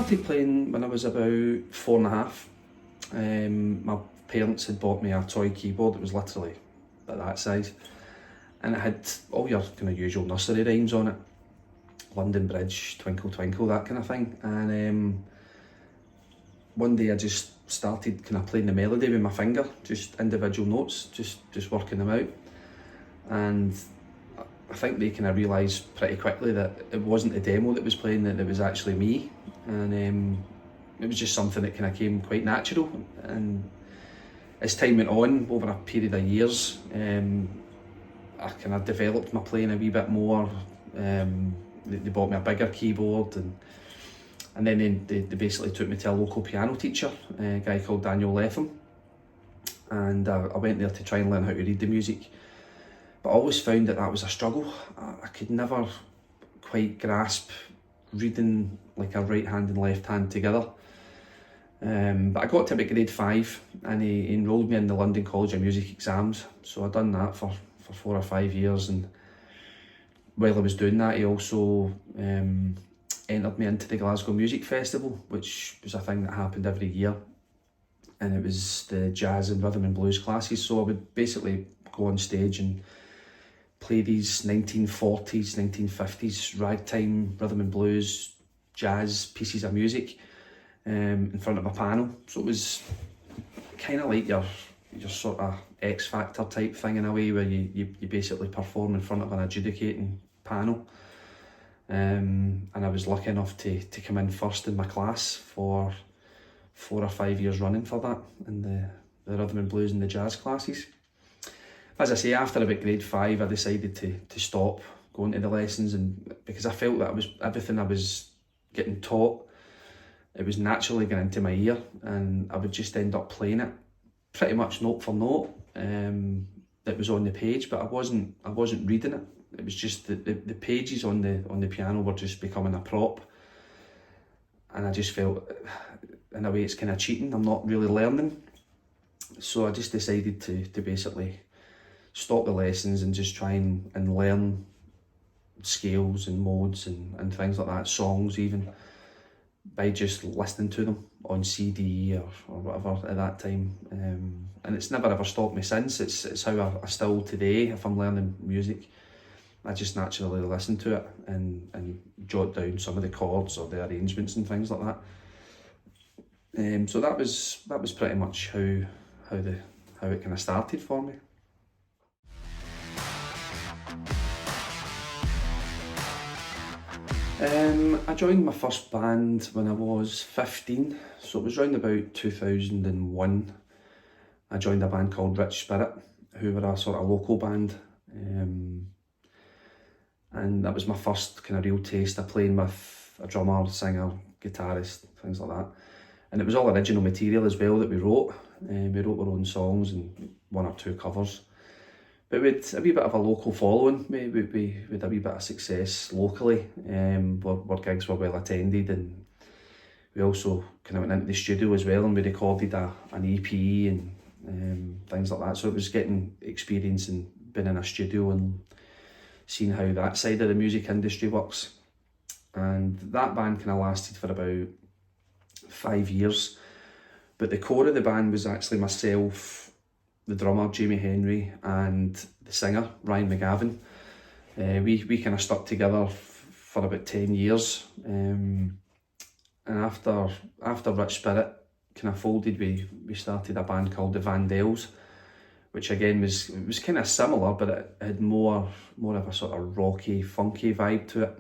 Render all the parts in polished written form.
started playing when I was about 4.5. My parents had bought me a toy keyboard that was literally about that size, and it had all your kind of usual nursery rhymes on it. London Bridge, Twinkle Twinkle, that kind of thing. And one day I just started kind of playing the melody with my finger, just individual notes, just working them out. And I think they kind of realised pretty quickly that it wasn't the demo that was playing, that it was actually me. And it was just something that kind of came quite natural. And as time went on, over a period of years, I kind of developed my playing a wee bit more. They bought me a bigger keyboard, and then they basically took me to a local piano teacher, a guy called Daniel Letham, and I went there to try and learn how to read the music. But I always found that was a struggle. I could never quite grasp reading like a right hand and left hand together. But I got to about grade 5 and he enrolled me in the London College of Music exams. So I'd done that for 4 or 5 years, and while I was doing that, he also entered me into the Glasgow Music Festival, which was a thing that happened every year. And it was the jazz and rhythm and blues classes. So I would basically go on stage and play these 1940s, 1950s ragtime, rhythm and blues, jazz pieces of music in front of a panel. So it was kind of like your sort of X Factor type thing in a way, where you basically perform in front of an adjudicating panel. And I was lucky enough to come in first in my class for 4 or 5 years running for that, in the rhythm and blues and the jazz classes. As I say, after about grade 5, I decided to stop going to the lessons, and because I felt that everything I was getting taught, it was naturally going into my ear, and I would just end up playing it pretty much note for note that was on the page, but I wasn't reading it. It was just the pages on the piano were just becoming a prop, and I just felt, in a way, it's kind of cheating. I'm not really learning. So I just decided to basically stop the lessons and just try and learn scales and modes and things like that, songs even, by just listening to them on CD or whatever at that time. And it's never ever stopped me since. It's how I still today, if I'm learning music, I just naturally listen to it and jot down some of the chords or the arrangements and things like that. So that was pretty much how it kind of started for me. I joined my first band when I was 15, so it was around about 2001. I joined a band called Rich Spirit, who were a sort of local band, and that was my first kind of real taste of playing with a drummer, singer, guitarist, things like that. And it was all original material as well that we wrote. We wrote our own songs and 1 or 2 covers. But we had a wee bit of a local following. We had a wee bit of success locally, where gigs were well attended, and we also kind of went into the studio as well, and we recorded an EP and things like that. So it was getting experience and being in a studio and seeing how that side of the music industry works. And that band kind of lasted for about 5 years. But the core of the band was actually myself, the drummer Jamie Henry, and the singer Ryan McGavin. We kind of stuck together for about 10 years, and after Rich Spirit kind of folded, we started a band called the Vandells, which again was kind of similar, but it had more of a sort of rocky, funky vibe to it,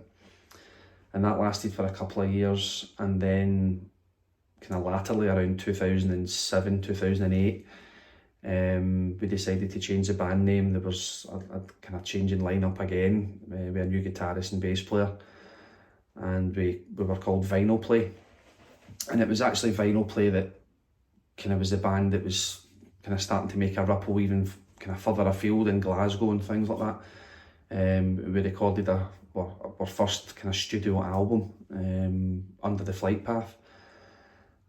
and that lasted for a couple of years. And then kind of latterly, around 2007, 2008, we decided to change the band name. There was a kind of change in lineup again. We had a new guitarist and bass player, and we were called Vinyl Play. And it was actually Vinyl Play that kind of was the band that was kind of starting to make a ripple even kind of further afield in Glasgow and things like that. We recorded our first kind of studio album under the Flight Path,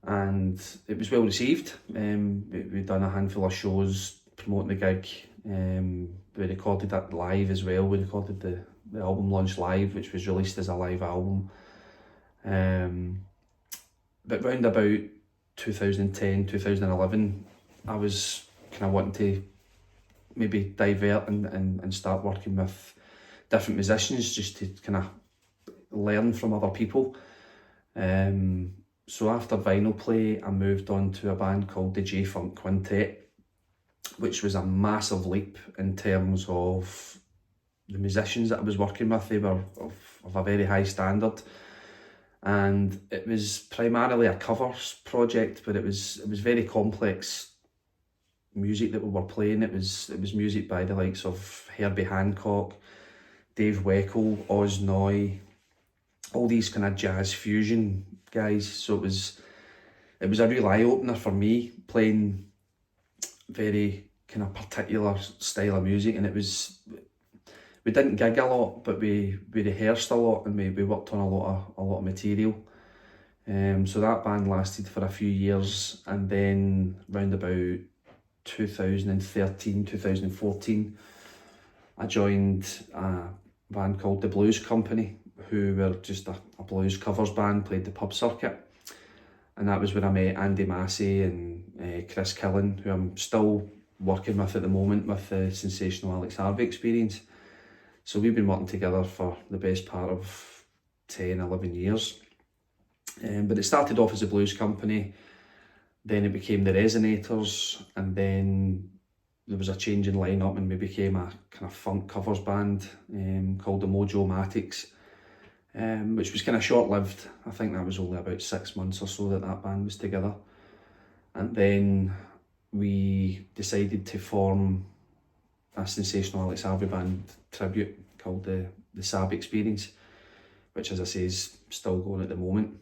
and it was well received. We'd done a handful of shows promoting the gig. We recorded it live as well. We recorded the album launch live, which was released as a live album. but round about 2010, 2011, I was kind of wanting to maybe divert and start working with different musicians just to kind of learn from other people. So after vinyl play, I moved on to a band called the J-Funk Quintet, which was a massive leap in terms of the musicians that I was working with. They were of a very high standard, and it was primarily a covers project, but it was very complex music that we were playing. It was music by the likes of Herbie Hancock, Dave Weckl, Oz Noy, all these kind of jazz fusion guys. So it was a real eye opener for me, playing very kind of particular style of music. And we didn't gig a lot, but we rehearsed a lot, and we worked on a lot of material. So that band lasted for a few years, and then round about 2013, 2014, I joined a band called the Blues Company, who were just a blues covers band, played the pub circuit. And that was where I met Andy Massey and Chris Killen, who I'm still working with at the moment with the sensational Alex Harvey experience. So we've been working together for the best part of 10, 11 years. But it started off as a blues company, then it became the Resonators, and then there was a change in lineup and we became a kind of funk covers band called the Mojo-Matics, which was kind of short-lived. I think that was only about 6 months or so that band was together. And then we decided to form a sensational Alex Harvey band tribute called the Sab Experience, which, as I say, is still going at the moment.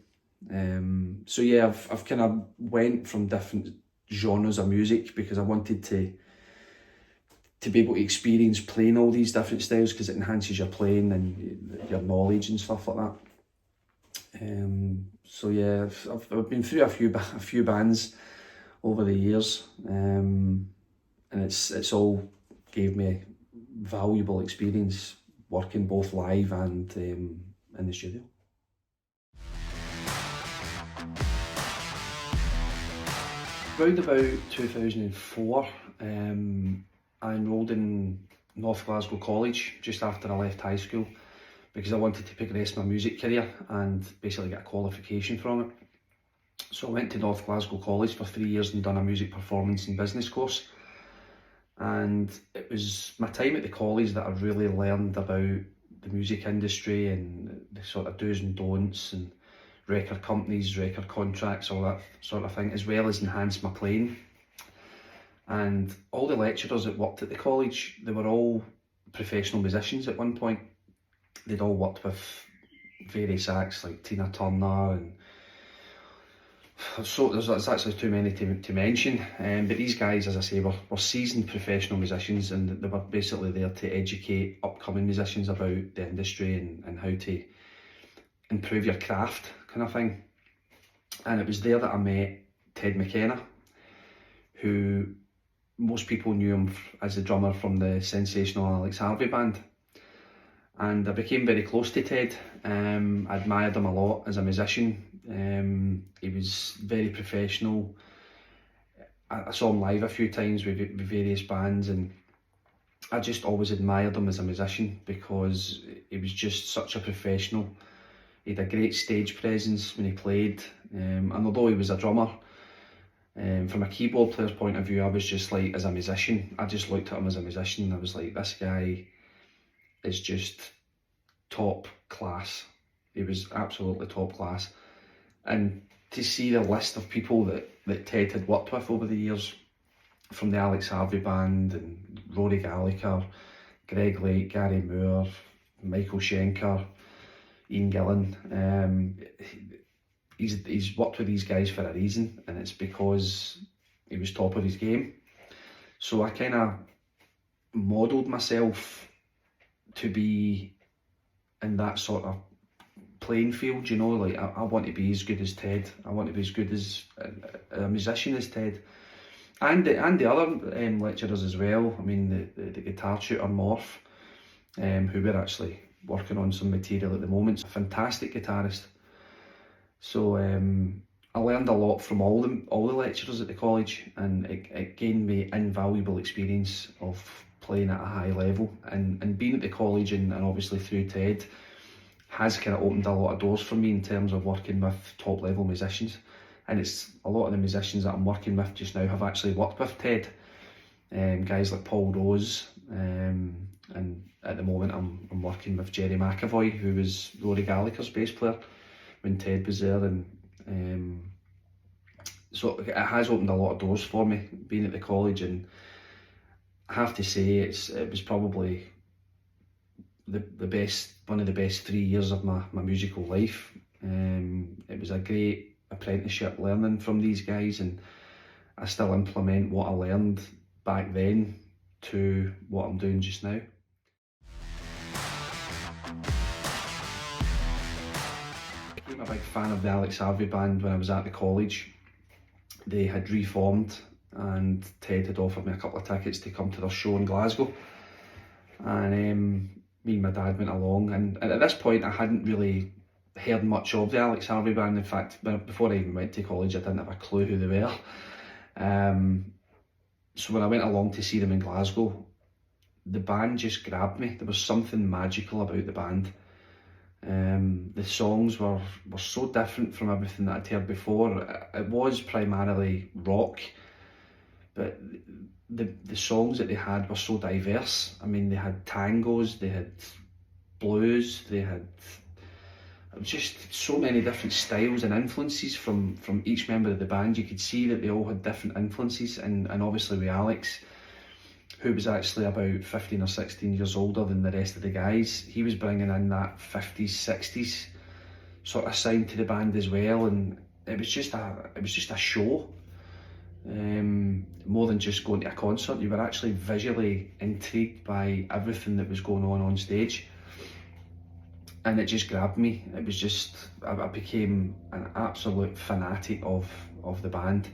So yeah, I've kind of went from different genres of music because I wanted to be able to experience playing all these different styles, because it enhances your playing and your knowledge and stuff like that. So yeah, I've been through a few bands over the years, and it's all gave me valuable experience working both live and in the studio. Round about 2004, I enrolled in North Glasgow College just after I left high school, because I wanted to progress my music career and basically get a qualification from it. So I went to North Glasgow College for 3 years and done a music performance and business course. And it was my time at the college that I really learned about the music industry and the sort of do's and don'ts and record companies, record contracts, all that sort of thing, as well as enhance my playing. And all the lecturers that worked at the college, they were all professional musicians at one point. They'd all worked with various acts like Tina Turner, and so there's actually too many to mention. But these guys, as I say, were seasoned professional musicians, and they were basically there to educate upcoming musicians about the industry and how to improve your craft, kind of thing. And it was there that I met Ted McKenna, who most people knew him as the drummer from the sensational Alex Harvey band. And I became very close to Ted. I admired him a lot as a musician. He was very professional. I saw him live a few times with various bands, and I just always admired him as a musician because he was just such a professional. He had a great stage presence when he played, and although he was a drummer, from a keyboard player's point of view, I was just like, as a musician, I just looked at him as a musician. I was like, this guy is just top class. He was absolutely top class. And to see the list of people that Ted had worked with over the years, from the Alex Harvey band and Rory Gallagher, Greg Lake, Gary Moore, Michael Schenker, Ian Gillan, he's worked with these guys for a reason, and it's because he was top of his game. So I kind of modelled myself to be in that sort of playing field, you know, like I want to be as good as Ted. I want to be as good as a musician as Ted, and the other lecturers as well. I mean, the guitar tutor Morph, who we're actually working on some material at the moment. He's a fantastic guitarist. So I learned a lot from all the lecturers at the college, and it gained me invaluable experience of playing at a high level, and being at the college and obviously through TED has kind of opened a lot of doors for me in terms of working with top level musicians. And it's a lot of the musicians that I'm working with just now have actually worked with TED. Guys like Paul Rose, and at the moment I'm working with Jerry McAvoy, who was Rory Gallagher's bass player when Ted was there, and so it has opened a lot of doors for me being at the college. And I have to say it was probably the best, one of the best 3 years of my musical life. It was a great apprenticeship learning from these guys, and I still implement what I learned back then to what I'm doing just now. I became a big fan of the Alex Harvey band when I was at the college. They had reformed, and Ted had offered me a couple of tickets to come to their show in Glasgow, and me and my dad went along. And at this point I hadn't really heard much of the Alex Harvey band. In fact, before I even went to college I didn't have a clue who they were. So when I went along to see them in Glasgow, the band just grabbed me. There was something magical about the band. The songs were so different from everything that I'd heard before. It was primarily rock, but the songs that they had were so diverse. I mean, they had tangos, they had blues, they had just so many different styles and influences from each member of the band. You could see that they all had different influences, and obviously with Alex, who was actually about 15 or 16 years older than the rest of the guys, he was bringing in that 50s, 60s sort of sound to the band as well, and it was just a show. More than just going to a concert, you were actually visually intrigued by everything that was going on stage. And it just grabbed me. It was just, I became an absolute fanatic of the band.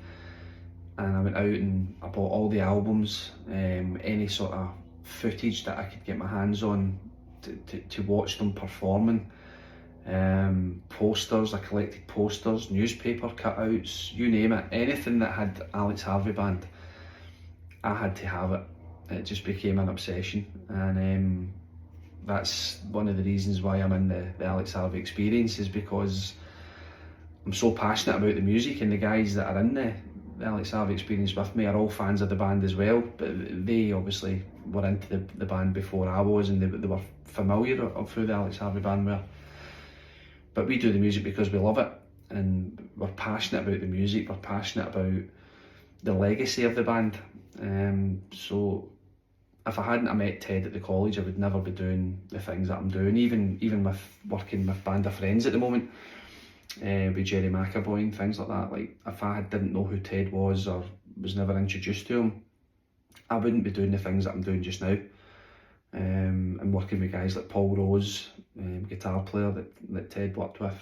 And I went out and I bought all the albums, any sort of footage that I could get my hands on to watch them performing. Posters, I collected posters, newspaper cutouts, you name it. Anything that had Alex Harvey band, I had to have it. It just became an obsession. And that's one of the reasons why I'm in the Alex Harvey experience, is because I'm so passionate about the music, and the guys that are in the Alex Harvey experience with me are all fans of the band as well, but they obviously were into the band before I was, and they were familiar of who the Alex Harvey band were. But we do the music because we love it, and we're passionate about the music, we're passionate about the legacy of the band. So if I hadn't met Ted at the college, I would never be doing the things that I'm doing, even with working with Band of Friends at the moment, with Jerry McAvoy and things like that. Like, if I didn't know who Ted was or was never introduced to him, I wouldn't be doing the things that I'm doing just now. And working with guys like Paul Rose, guitar player that Ted worked with.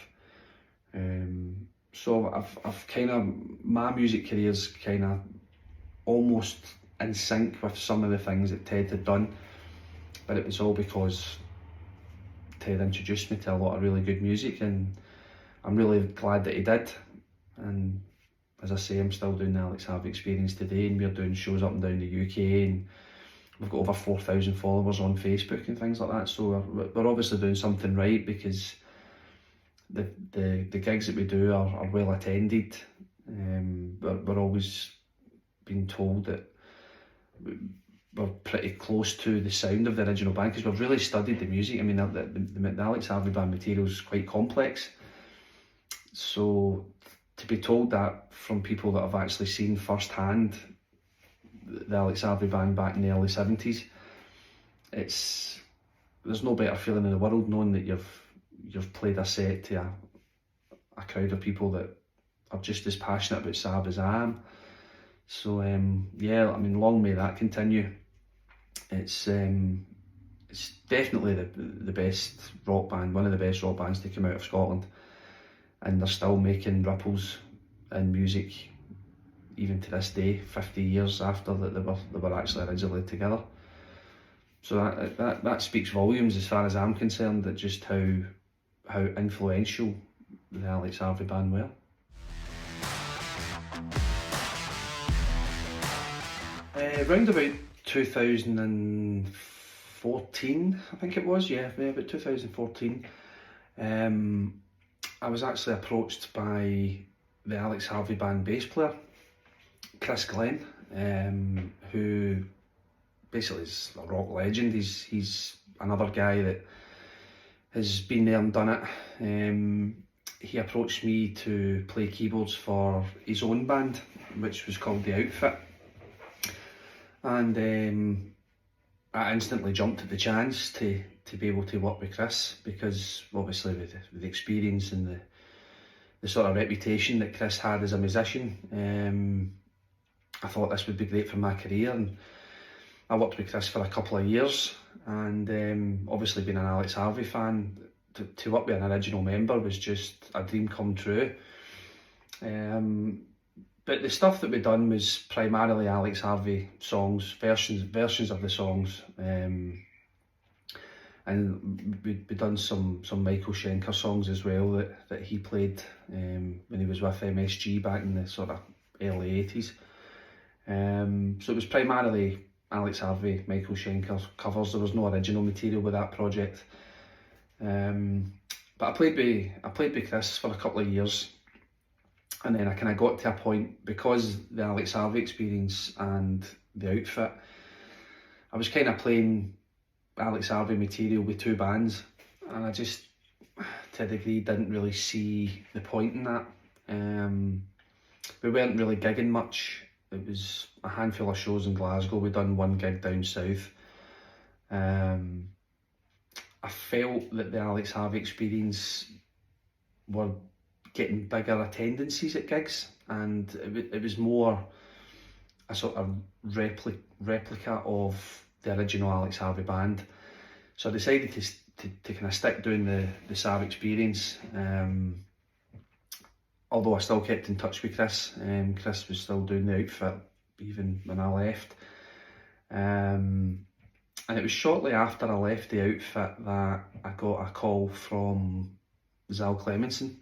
So I've kind of, my music career's kind of almost in sync with some of the things that Ted had done, but it was all because Ted introduced me to a lot of really good music, and I'm really glad that he did. And as I say, I'm still doing the Alex Harvey experience today, and we're doing shows up and down the UK, and we've got over 4,000 followers on Facebook and things like that. So we're obviously doing something right, because the gigs that we do are well attended. We're always being told that we're pretty close to the sound of the original band, because we've really studied the music. I mean, the Alex Harvey band material is quite complex. So to be told that from people that have actually seen firsthand the Alex Harvey band back in the early 70s, there's no better feeling in the world knowing that you've played a set to a crowd of people that are just as passionate about Saab as I am. So yeah, I mean, long may that continue. It's definitely the best rock band, one of the best rock bands to come out of Scotland, and they're still making ripples in music even to this day, 50 years after that they were actually originally together. So that speaks volumes as far as I'm concerned, at just how influential the Alex Harvey band were. Round about 2014, I think it was, yeah, about 2014. I was actually approached by the Alex Harvey Band bass player, Chris Glenn, who basically is a rock legend. He's another guy that has been there and done it. He approached me to play keyboards for his own band, which was called The Outfit. And I instantly jumped at the chance to be able to work with Chris, because obviously with the experience and the sort of reputation that Chris had as a musician, I thought this would be great for my career. And I worked with Chris for a couple of years, and obviously being an Alex Harvey fan, to work with an original member was just a dream come true. But the stuff that we done was primarily Alex Harvey songs, versions of the songs, and we done some Michael Schenker songs as well that he played when he was with MSG back in the sort of early 80s. So it was primarily Alex Harvey, Michael Schenker covers. There was no original material with that project. But I played with Chris for a couple of years. And then I kind of got to a point, because the Alex Harvey experience and The Outfit, I was kind of playing Alex Harvey material with two bands, and I just, to a degree, didn't really see the point in that. We weren't really gigging much. It was a handful of shows in Glasgow. We'd done one gig down south. I felt that the Alex Harvey experience were getting bigger attendances at gigs, and it was more a sort of replica of the original Alex Harvey band. So I decided to kind of stick doing the Sav experience, although I still kept in touch with Chris. Chris was still doing The Outfit even when I left. And it was shortly after I left The Outfit that I got a call from Zal Clemenson,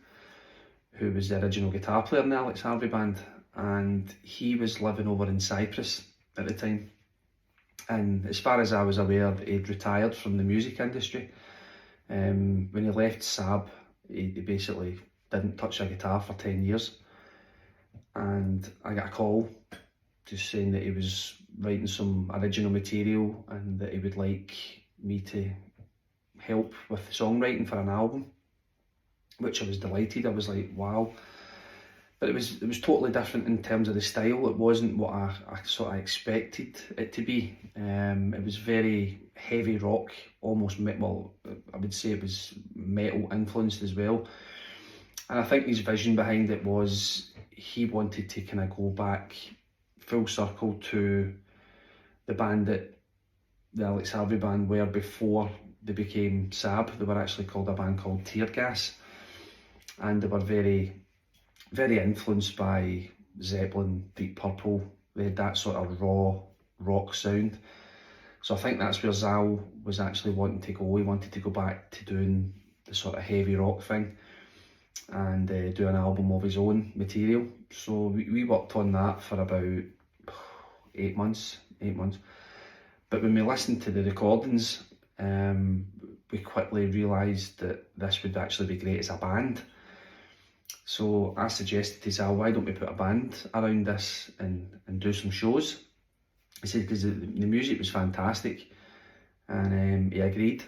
who was the original guitar player in the Alex Harvey band, and he was living over in Cyprus at the time. And as far as I was aware, he'd retired from the music industry. When he left SAB, he basically didn't touch a guitar for 10 years. And I got a call just saying that he was writing some original material and that he would like me to help with the songwriting for an album, which I was delighted. I was like, wow. But it was totally different in terms of the style. It wasn't what I sort of expected it to be. It was very heavy rock, almost well, I would say it was metal influenced as well. And I think his vision behind it was he wanted to kind of go back full circle to the band that the Alex Harvey band were before they became SAB. They were actually called a band called Tear Gas. And they were very, very influenced by Zeppelin, Deep Purple. They had that sort of raw rock sound. So I think that's where Zal was actually wanting to go. He wanted to go back to doing the sort of heavy rock thing and do an album of his own material. So we worked on that for about 8 months. But when we listened to the recordings, we quickly realised that this would actually be great as a band. So I suggested to Zal, why don't we put a band around this and do some shows? He said, because the music was fantastic, and he agreed.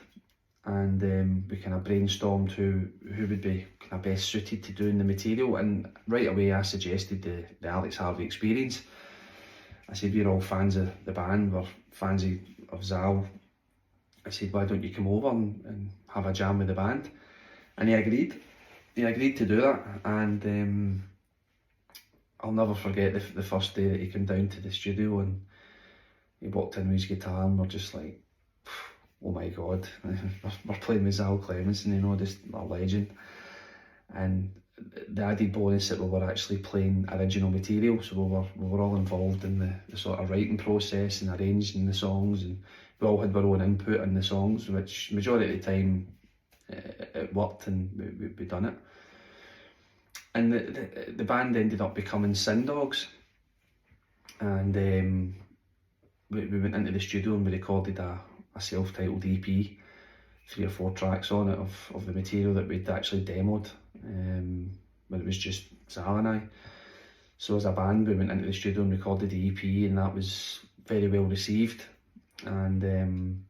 And we kind of brainstormed who would be kind of best suited to doing the material. And right away I suggested the Alex Harvey experience. I said, we're all fans of the band, we're fans of Zal. I said, why don't you come over and have a jam with the band? And he agreed. He agreed to do that, and I'll never forget the first day that he came down to the studio and he walked in with his guitar, and we're just like, oh my god, we're playing with Zal Clemenson, you know, just a legend. And the added bonus that we were actually playing original material, so we were all involved in the sort of writing process and arranging the songs, and we all had our own input in the songs, which majority of the time it worked and we done it. And the band ended up becoming Sin Dogs, and we went into the studio and we recorded a self-titled EP, 3 or 4 tracks on it of the material that we'd actually demoed when it was just Zal and I. So as a band we went into the studio and recorded the EP, and that was very well received, and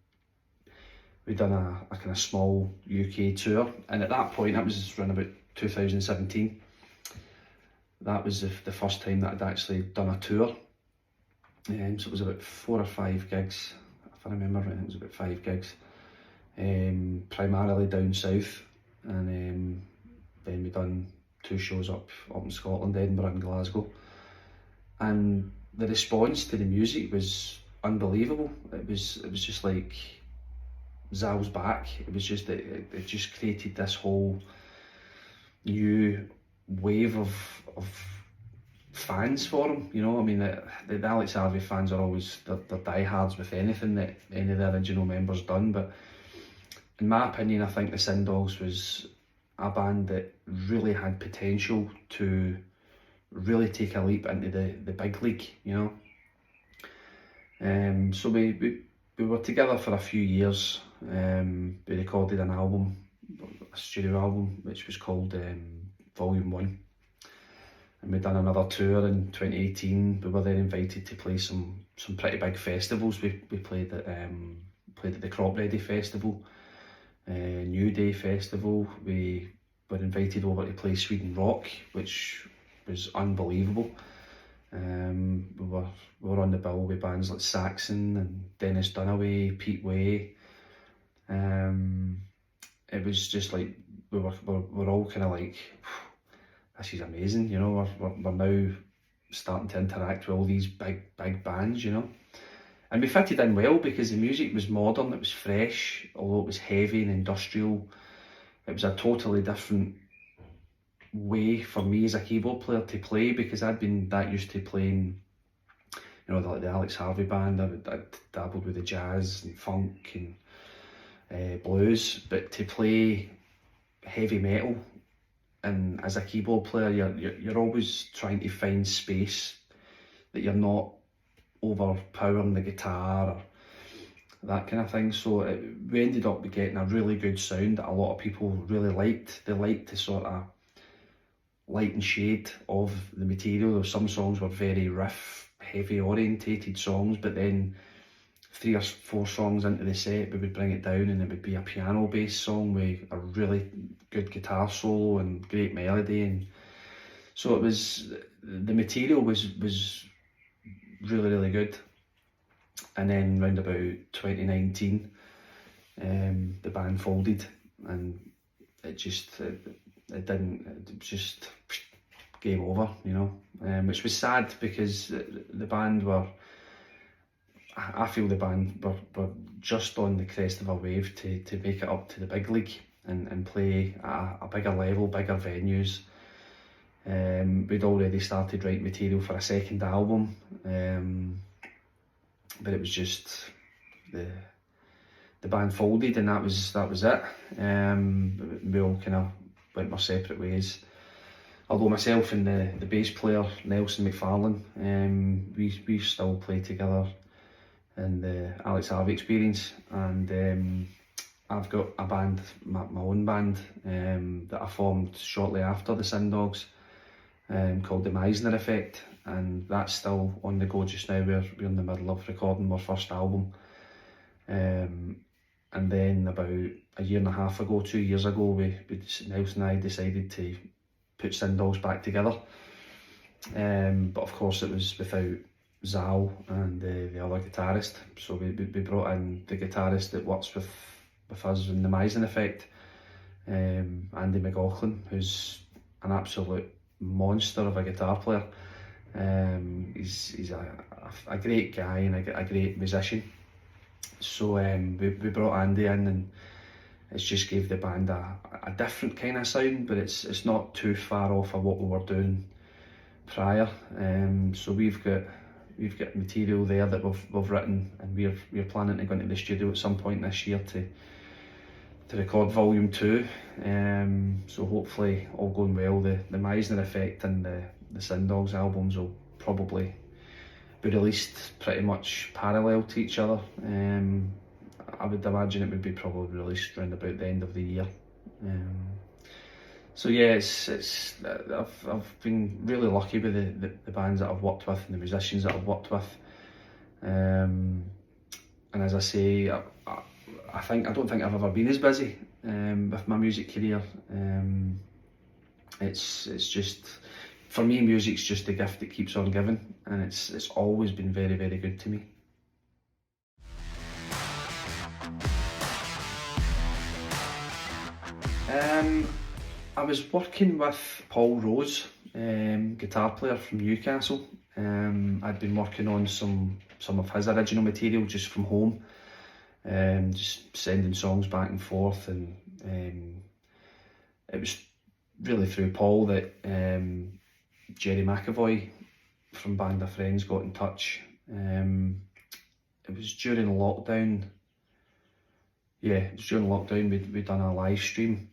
we'd done a kind of small UK tour, and at that point, that was around about 2017, that was the first time that I'd actually done a tour. So it was about 4 or 5 gigs, if I remember right, it was about 5 gigs, primarily down south, and then we done 2 shows up in Scotland, Edinburgh and Glasgow, and the response to the music was unbelievable. It was just like Zal's back. It was just it just created this whole new wave of fans for him, you know. I mean, the Alex Harvey fans are always, they're diehards with anything that any of the original members done, but in my opinion, I think the Sin Dogs was a band that really had potential to really take a leap into the big league, you know. So we were together for a few years. We recorded an album, a studio album, which was called Volume 1. And we'd done another tour in 2018. We were then invited to play some pretty big festivals. We played at the Crop Ready Festival, New Day Festival. We were invited over to play Sweden Rock, which was unbelievable. We were on the bill with bands like Saxon and Dennis Dunaway, Pete Way. It was just like we're all kind of like, this is amazing, you know. We're now starting to interact with all these big bands, you know. And we fitted in well because the music was modern, it was fresh, although it was heavy and industrial. It was a totally different way for me as a keyboard player to play, because I'd been that used to playing, you know, like the Alex Harvey band. I'd dabbled with the jazz and funk and blues, but to play heavy metal, and as a keyboard player, you're always trying to find space that you're not overpowering the guitar or that kind of thing. So we ended up getting a really good sound that a lot of people really liked. They liked the sort of light and shade of the material. Some songs were very riff, heavy orientated songs, but then 3 or 4 songs into the set, we would bring it down and it would be a piano based song with a really good guitar solo and great melody. And so it was, the material was really good. And then round about 2019, the band folded, and it was just game over, you know, which was sad because the band were, I feel the band were just on the crest of a wave to make it up to the big league and play at a bigger level, bigger venues. We'd already started writing material for a second album, but it was just the band folded, and that was it. We all kind of went our separate ways. Although myself and the bass player Nelson McFarlane, we still play together in the Alex Harvey Experience, and I've got a band, my own band, that I formed shortly after the Sin Dogs, called the Meisner Effect, and that's still on the go just now. We're in the middle of recording our first album, and then about a year and a half ago, 2 years ago, Nelson and I decided to put Sin Dogs back together, but of course it was without Zal and the other guitarist. So we brought in the guitarist that works with us in the Meisner Effect, Andy McLaughlin, who's an absolute monster of a guitar player. He's a great guy and a great musician. So we brought Andy in, and it's just gave the band a different kind of sound, but it's not too far off of what we were doing prior. So we've got material there that we've written, and we're planning to go into the studio at some point this year to record Volume 2. So hopefully, all going well, the Meisner Effect and the Sin Dogs albums will probably be released pretty much parallel to each other. I would imagine it would be probably released around about the end of the year. So yeah, I've been really lucky with the bands that I've worked with and the musicians that I've worked with. And as I say, I don't think I've ever been as busy with my music career. It's just, for me, music's just a gift that keeps on giving, and it's always been very, very good to me. I was working with Paul Rose, guitar player from Newcastle. I'd been working on some of his original material just from home, just sending songs back and forth, and it was really through Paul that Jerry McAvoy from Band of Friends got in touch. It was during lockdown. Yeah, it was during lockdown. We'd done a live stream,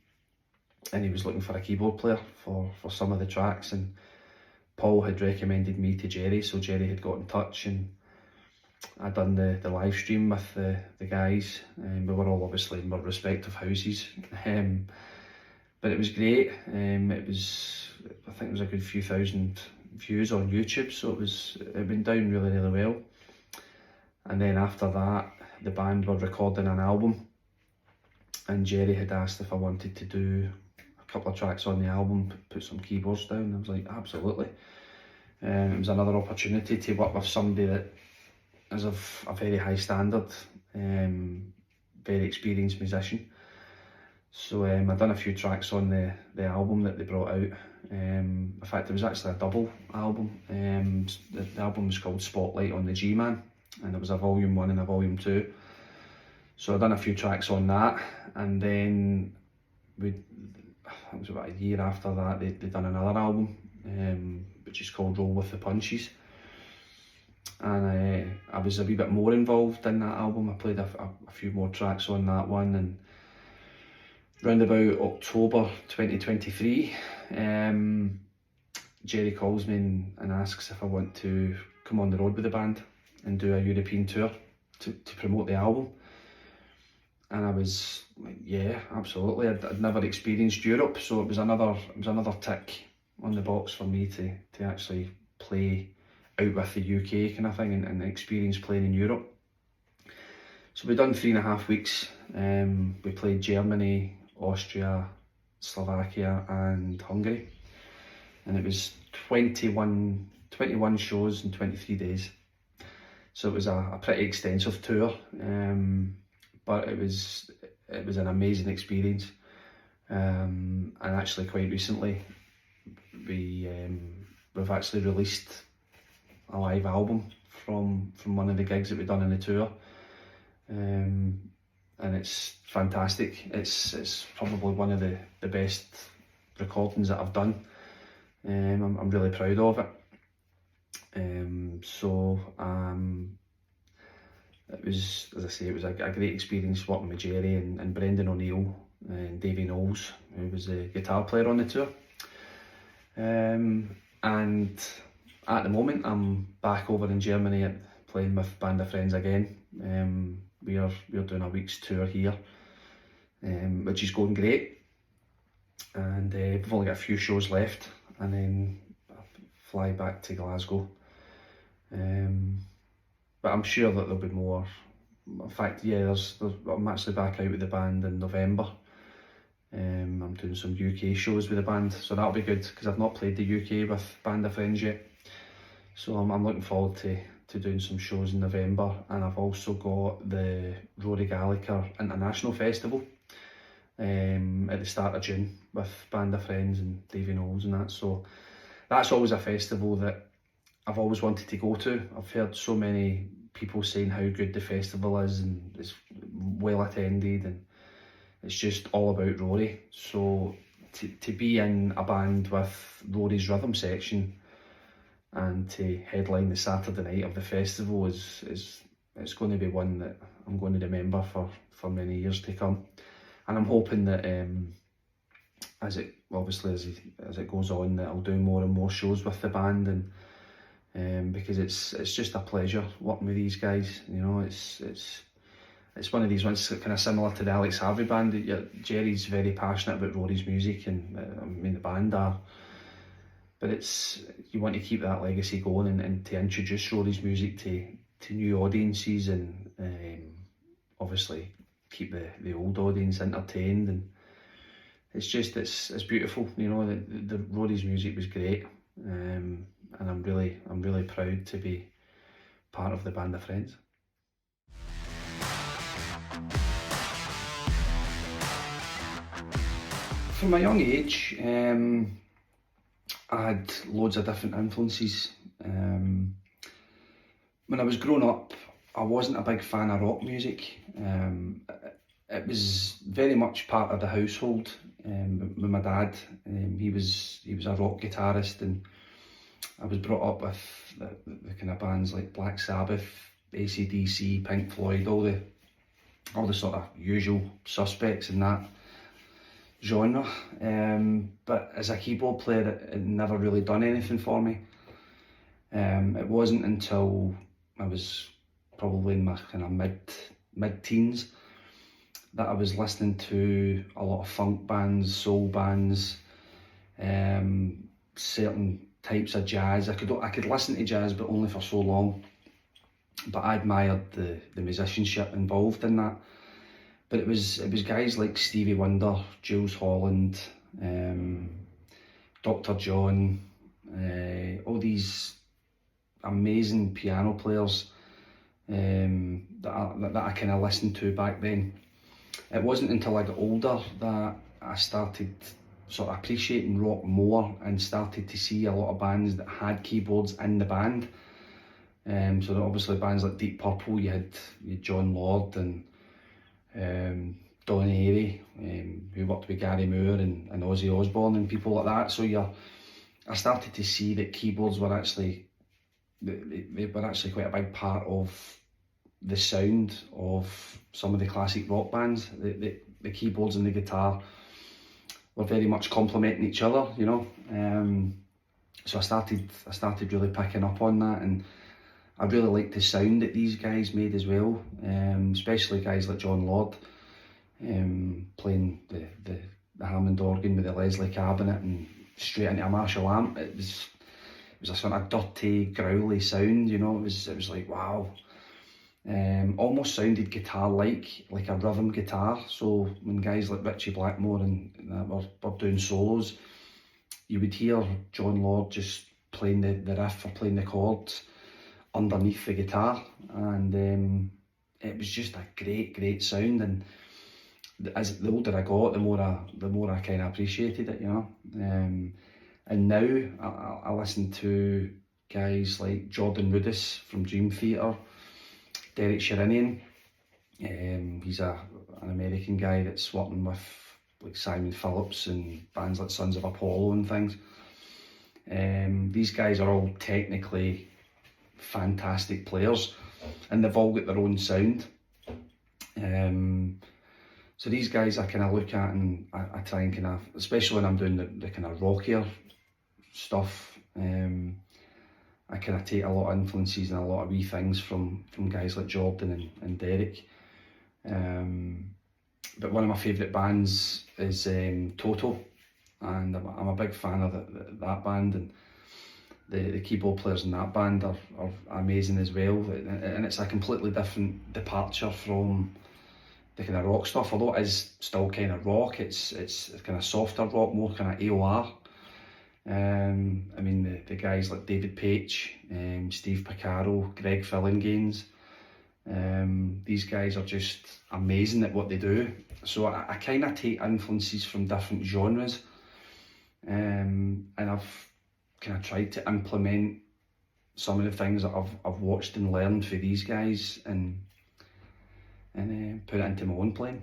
and he was looking for a keyboard player for some of the tracks, and Paul had recommended me to Jerry, so Jerry had got in touch, and I'd done the live stream with the guys, and we were all obviously in our respective houses, but it was great. I think it was a good few thousand views on YouTube, so it went down really, really well. And then after that, the band were recording an album, and Jerry had asked if I wanted to do a couple of tracks on the album, put some keyboards down. I was like, absolutely. It was another opportunity to work with somebody that is of a very high standard, very experienced musician. So I'd done a few tracks on the album that they brought out. In fact, it was actually a double album. The album was called Spotlight on the G-Man, and it was a volume 1 and a volume 2. So I'd done a few tracks on that, and then it was about a year after that, they'd done another album, which is called Roll With The Punches. And I was a wee bit more involved in that album. I played a few more tracks on that one, and round about October 2023, Jerry calls me and asks if I want to come on the road with the band and do a European tour to promote the album. And I was like, yeah, absolutely. I'd never experienced Europe, so it was another tick on the box for me to actually play out with the UK kind of thing, and experience playing in Europe. So we've done 3.5 weeks. We played Germany, Austria, Slovakia and Hungary, and it was 21 shows in 23 days. So it was a pretty extensive tour, but it was an amazing experience. And actually quite recently we've actually released a live album from one of the gigs that we've done in the tour, and it's fantastic. It's probably one of the best recordings that I've done. I'm really proud of it. It was, as I say, it was a great experience working with Jerry and Brendan O'Neill and Davey Knowles, who was the guitar player on the tour. And at the moment, I'm back over in Germany playing with Band of Friends again. We're doing a week's tour here, which is going great. And we've only got a few shows left, and then I'll fly back to Glasgow. But I'm sure that there'll be more. In fact, yeah, I'm actually back out with the band in November. I'm doing some UK shows with the band, so that'll be good, because I've not played the UK with Band of Friends yet. So I'm looking forward to doing some shows in November, and I've also got the Rory Gallagher International Festival at the start of June with Band of Friends and Davey Knowles and that. So that's always a festival that I've always wanted to go to. I've heard so many people saying how good the festival is, and it's well attended, and it's just all about Rory. So to be in a band with Rory's rhythm section and to headline the Saturday night of the festival is it's going to be one that I'm going to remember for many years to come. And I'm hoping that as it goes on, that I'll do more and more shows with the band, because it's just a pleasure working with these guys. You know, it's one of these ones kind of similar to the Alex Harvey band. Jerry's very passionate about Rory's music, and I mean the band are. But you want to keep that legacy going, and to introduce Rory's music to new audiences, and obviously keep the old audience entertained. And it's beautiful. You know, the Rory's music was great, and I'm really proud to be part of the Band of Friends. From a young age, I had loads of different influences. When I was growing up, I wasn't a big fan of rock music. It was very much part of the household. With my dad, he was a rock guitarist, and I was brought up with the kind of bands like Black Sabbath, AC/DC, Pink Floyd, all the sort of usual suspects in that genre. But as a keyboard player, it never really done anything for me. It wasn't until I was probably in my kind of mid-teens that I was listening to a lot of funk bands, soul bands, certain types of jazz. I could listen to jazz, but only for so long. But I admired the musicianship involved in that. But it was guys like Stevie Wonder, Jules Holland, Dr. John, all these amazing piano players that I kind of listened to back then. It wasn't until I got older that I started sort of appreciating rock more, and started to see a lot of bands that had keyboards in the band. So that obviously bands like Deep Purple, you had John Lord and Don Airey, who worked with Gary Moore and Ozzy Osbourne and people like that. So I started to see that keyboards were actually quite a big part of the sound of some of the classic rock bands. The keyboards and the guitar were very much complementing each other, you know. So I started really picking up on that, and I really liked the sound that these guys made as well, especially guys like John Lord, playing the Hammond organ with the Leslie cabinet and straight into a Marshall amp. It was a sort of dirty, growly sound, you know. It was like, wow. Almost sounded guitar-like a rhythm guitar. So when guys like Richie Blackmore and that were doing solos, you would hear John Lord just playing the riff or playing the chords underneath the guitar, and it was just a great sound. And as the older I got, the more I kind of appreciated it, you know. And now I listen to guys like Jordan Rudess from Dream Theater, Derek Sherinian. He's an American guy that's working with like Simon Phillips and bands like Sons of Apollo and things. These guys are all technically fantastic players, and they've all got their own sound. So these guys I kind of look at, and I try and kind of, especially when I'm doing the kind of rockier stuff, I kind of take a lot of influences and a lot of wee things from guys like Jordan and Derek. But one of my favourite bands is Toto, and I'm a big fan of that band, and the keyboard players in that band are amazing as well. And it's a completely different departure from the kind of rock stuff, although it is still kind of rock. It's kind of softer rock, more kind of AOR. I mean the guys like David Paich, Steve Picaro, Greg Fillinganes, these guys are just amazing at what they do. So I kind of take influences from different genres, and I've kind of tried to implement some of the things that I've watched and learned for these guys, and put it into my own playing.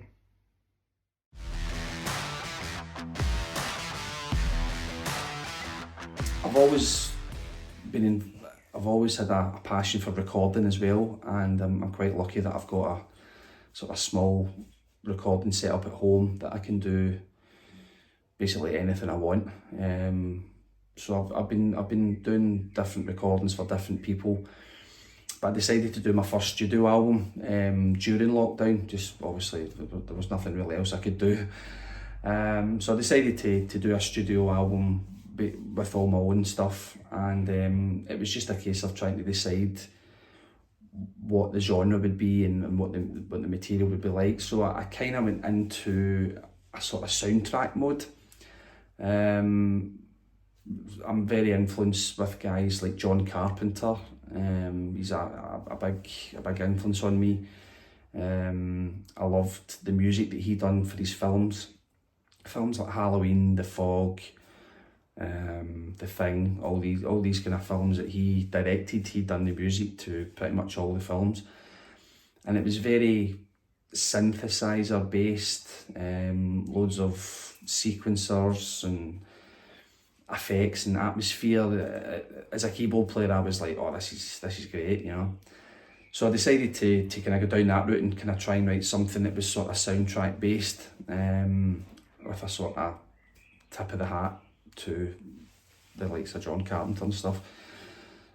I've always had a passion for recording as well, and I'm quite lucky that I've got a sort of small recording set up at home that I can do basically anything I want. So I've been doing different recordings for different people. But I decided to do my first studio album during lockdown. Just obviously there was nothing really else I could do. So I decided to do a studio album with all my own stuff, and it was just a case of trying to decide what the genre would be and what the material would be like. So I kind of went into a sort of soundtrack mode. I'm very influenced with guys like John Carpenter. He's a big influence on me. I loved the music that he done for his films like Halloween, The Fog, The Thing, all these kind of films that he directed. He'd done the music to pretty much all the films, and it was very synthesizer based, loads of sequencers and effects and atmosphere. As a keyboard player, I was like, oh, this is great, you know. So I decided to kind of go down that route and kind of try and write something that was sort of soundtrack based, with a sort of tip of the hat to the likes of John Carpenter and stuff.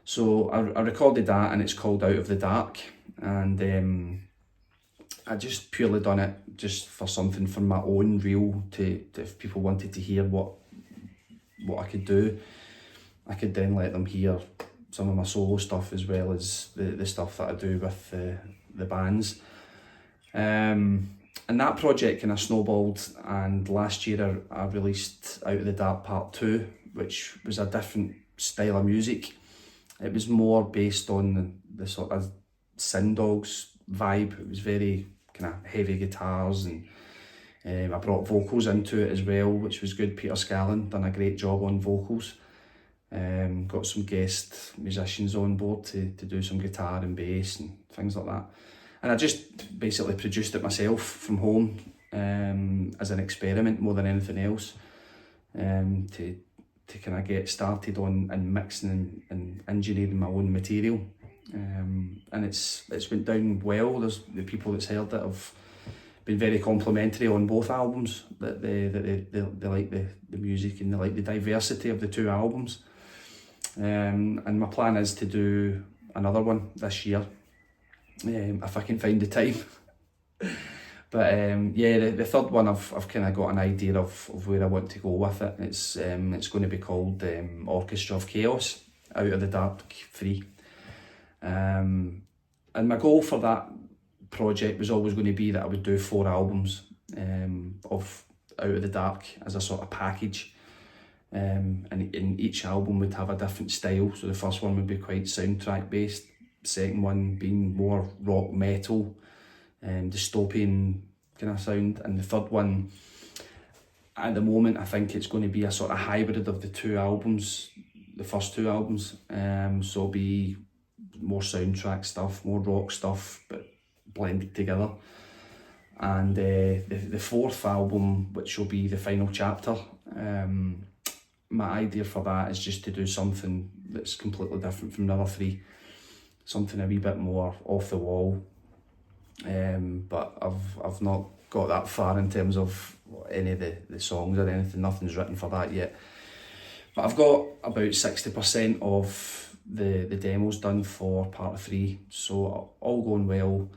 So I recorded that, and it's called Out of the Dark, and I just purely done it just for something from my own reel, to if people wanted to hear what I could do, I could then let them hear some of my solo stuff as well as the stuff that I do with the bands. And that project kind of snowballed, and last year I released Out of the Dark Part 2, which was a different style of music. It was more based on the sort of Sin Dogs vibe. It was very kind of heavy guitars, and I brought vocals into it as well, which was good. Petre done a great job on vocals. Got some guest musicians on board to do some guitar and bass and things like that. And I just basically produced it myself from home, as an experiment more than anything else, to kind of get started on and mixing and engineering my own material. And it's went down well. There's the people that's heard it have been very complimentary on both albums, that they like the music and they like the diversity of the two albums. And my plan is to do another one this year, if I can find the time. But yeah, the third one I've kind of got an idea of where I want to go with it. It's going to be called Orchestra of Chaos, Out of the Dark 3. And my goal for that project was always going to be that I would do 4 albums of Out of the Dark as a sort of package. And in each album would have a different style. So the first one would be quite soundtrack based, second one being more rock metal, dystopian kind of sound, and the third one, at the moment, I think it's going to be a sort of hybrid of the two albums, the first two albums. So it'll be more soundtrack stuff, more rock stuff, but blended together. And the fourth album, which will be the final chapter, my idea for that is just to do something that's completely different from the other 3, something a wee bit more off the wall. But I've not got that far in terms of any of the songs or anything. Nothing's written for that yet. But I've got about 60% of the demos done for part 3. So all going well,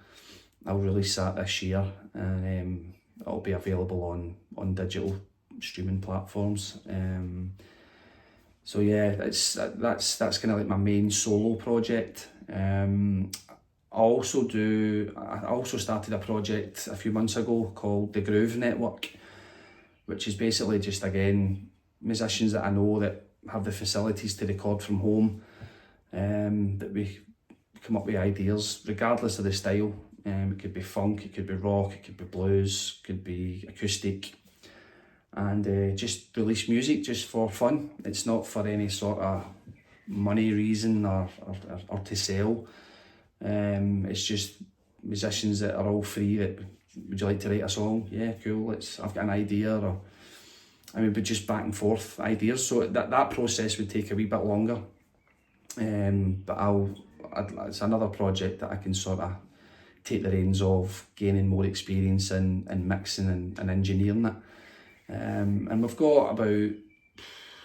I'll release that this year, and it'll be available on digital streaming platforms. So yeah, that's kind of like my main solo project. I also started a project a few months ago called the Groove Network, which is basically just, again, musicians that I know that have the facilities to record from home, that we come up with ideas regardless of the style. It could be funk, it could be rock, it could be blues, it could be acoustic, and just release music just for fun. It's not for any sort of money reason or to sell. It's just musicians that are all free that, would you like to write a song? Yeah, cool, I've got an idea, or I mean, but just back and forth ideas. So that process would take a wee bit longer. But it's another project that I can sort of take the reins of, gaining more experience in mixing and engineering it. And we've got about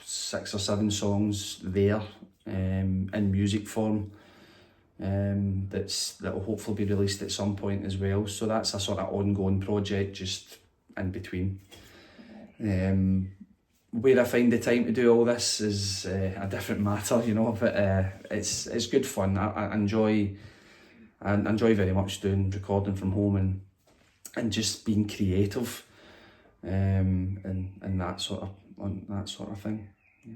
6 or 7 songs there in music form that'll hopefully be released at some point as well. So that's a sort of ongoing project just in between. Where I find the time to do all this is a different matter, you know, but it's good fun. I enjoy very much doing recording from home and just being creative, and that sort of thing. Yeah.